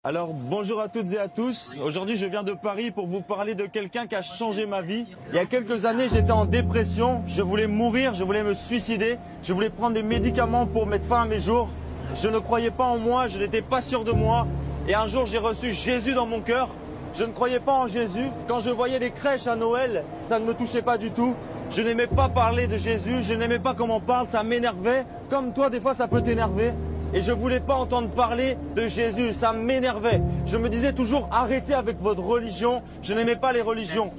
Alors bonjour à toutes et à tous, aujourd'hui je viens de Paris pour vous parler de quelqu'un qui a changé ma vie. Il y a quelques années j'étais en dépression, je voulais mourir, je voulais me suicider, je voulais prendre des médicaments pour mettre fin à mes jours. Je ne croyais pas en moi, je n'étais pas sûr de moi et un jour j'ai reçu Jésus dans mon cœur. Je ne croyais pas en Jésus, quand je voyais les crèches à Noël, ça ne me touchait pas du tout. Je n'aimais pas parler de Jésus, je n'aimais pas comment on parle, ça m'énervait. Comme toi des fois ça peut t'énerver. Et je ne voulais pas entendre parler de Jésus, ça m'énervait. Je me disais toujours arrêtez avec votre religion, je n'aimais pas les religions.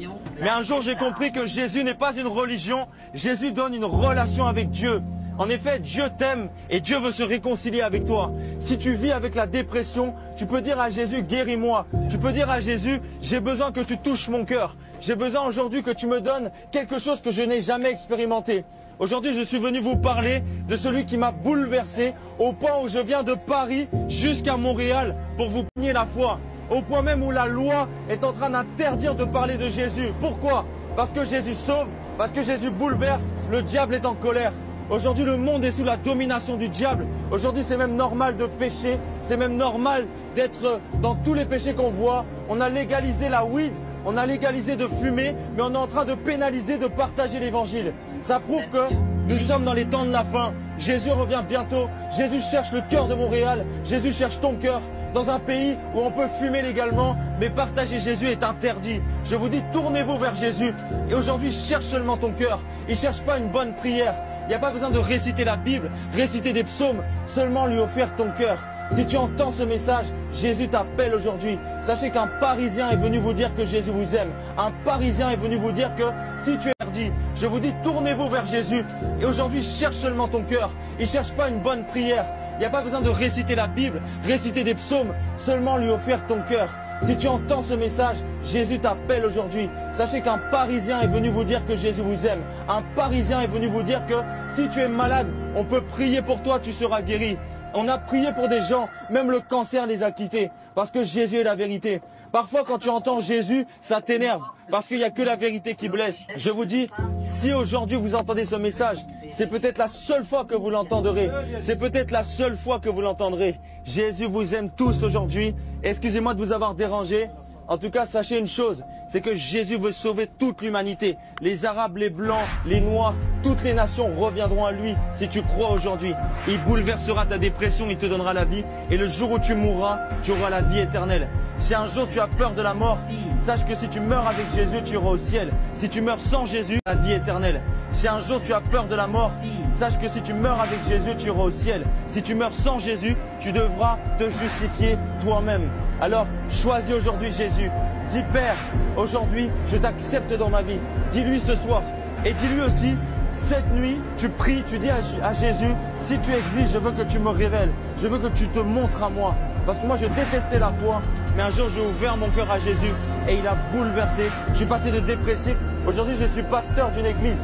Mais un jour j'ai compris que Jésus n'est pas une religion, Jésus donne une relation avec Dieu. En effet, Dieu t'aime et Dieu veut se réconcilier avec toi. Si tu vis avec la dépression, tu peux dire à Jésus guéris-moi. Tu peux dire à Jésus j'ai besoin que tu touches mon cœur. J'ai besoin aujourd'hui que tu me donnes quelque chose que je n'ai jamais expérimenté. Aujourd'hui, je suis venu vous parler de celui qui m'a bouleversé au point où je viens de Paris jusqu'à Montréal pour vous pigner la foi. Au point même où la loi est en train d'interdire de parler de Jésus. Pourquoi? Parce que Jésus sauve, parce que Jésus bouleverse, le diable est en colère. Aujourd'hui, le monde est sous la domination du diable. Aujourd'hui, c'est même normal de pécher. C'est même normal d'être dans tous les péchés qu'on voit. On a légalisé la weed, on a légalisé de fumer, mais on est en train de pénaliser de partager l'évangile. Ça prouve que nous sommes dans les temps de la fin. Jésus revient bientôt. Jésus cherche le cœur de Montréal. Jésus cherche ton cœur. Dans un pays où on peut fumer légalement, mais partager Jésus est interdit. Je vous dis, tournez-vous vers Jésus. Et aujourd'hui, cherche seulement ton cœur. Il ne cherche pas une bonne prière. Il n'y a pas besoin de réciter la Bible, réciter des psaumes, seulement lui offrir ton cœur. Si tu entends ce message, Jésus t'appelle aujourd'hui. Sachez qu'un Parisien est venu vous dire que Jésus vous aime. Un Parisien est venu vous dire que si tu es perdu, je vous dis, tournez-vous vers Jésus. Et aujourd'hui, cherche seulement ton cœur. Il ne cherche pas une bonne prière. Il n'y a pas besoin de réciter la Bible, réciter des psaumes, seulement lui offrir ton cœur. Si tu entends ce message, Jésus t'appelle aujourd'hui. Sachez qu'un Parisien est venu vous dire que Jésus vous aime. Un Parisien est venu vous dire que si tu es malade, on peut prier pour toi, tu seras guéri. On a prié pour des gens, même le cancer les a quittés, parce que Jésus est la vérité. Parfois, quand tu entends Jésus, ça t'énerve, parce qu'il n'y a que la vérité qui blesse. Je vous dis, si aujourd'hui vous entendez ce message, c'est peut-être la seule fois que vous l'entendrez. C'est peut-être la seule fois que vous l'entendrez. Jésus vous aime tous aujourd'hui. Excusez-moi de vous avoir dérangé. En tout cas, sachez une chose, c'est que Jésus veut sauver toute l'humanité. Les Arabes, les Blancs, les Noirs, toutes les nations reviendront à lui si tu crois aujourd'hui. Il bouleversera ta dépression, il te donnera la vie. Et le jour où tu mourras, tu auras la vie éternelle. Si un jour tu as peur de la mort, sache que si tu meurs avec Jésus, tu iras au ciel. Si tu meurs sans Jésus, la vie éternelle. Si un jour tu as peur de la mort, sache que si tu meurs avec Jésus, tu iras au ciel. Si tu meurs sans Jésus, tu devras te justifier toi-même. Alors, choisis aujourd'hui Jésus. Dis Père, aujourd'hui, je t'accepte dans ma vie. Dis-lui ce soir. Et dis-lui aussi, cette nuit, tu pries, tu dis à Jésus, si tu existes, je veux que tu me révèles. Je veux que tu te montres à moi. Parce que moi, je détestais la foi. Mais un jour, j'ai ouvert mon cœur à Jésus et il a bouleversé. Je suis passé de dépressif. Aujourd'hui, je suis pasteur d'une église.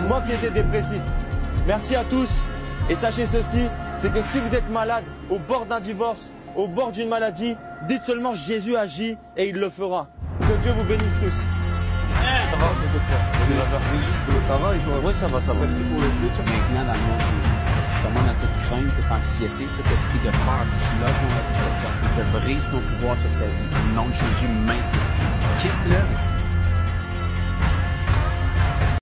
Moi qui étais dépressif. Merci à tous. Et sachez ceci, c'est que si vous êtes malade, au bord d'un divorce, au bord d'une maladie, dites seulement Jésus agit et il le fera. Que Dieu vous bénisse tous. Ça va? Ça va et toi? Oui, ça va, ça va. Merci pour le but. Maintenant, dans le monde, je demande à toute crainte, toute anxiété, tout esprit de peur qui se loge dans la vie. Je brise ton pouvoir sur sa vie. Au nom de Jésus, maintenant. Quitte-le.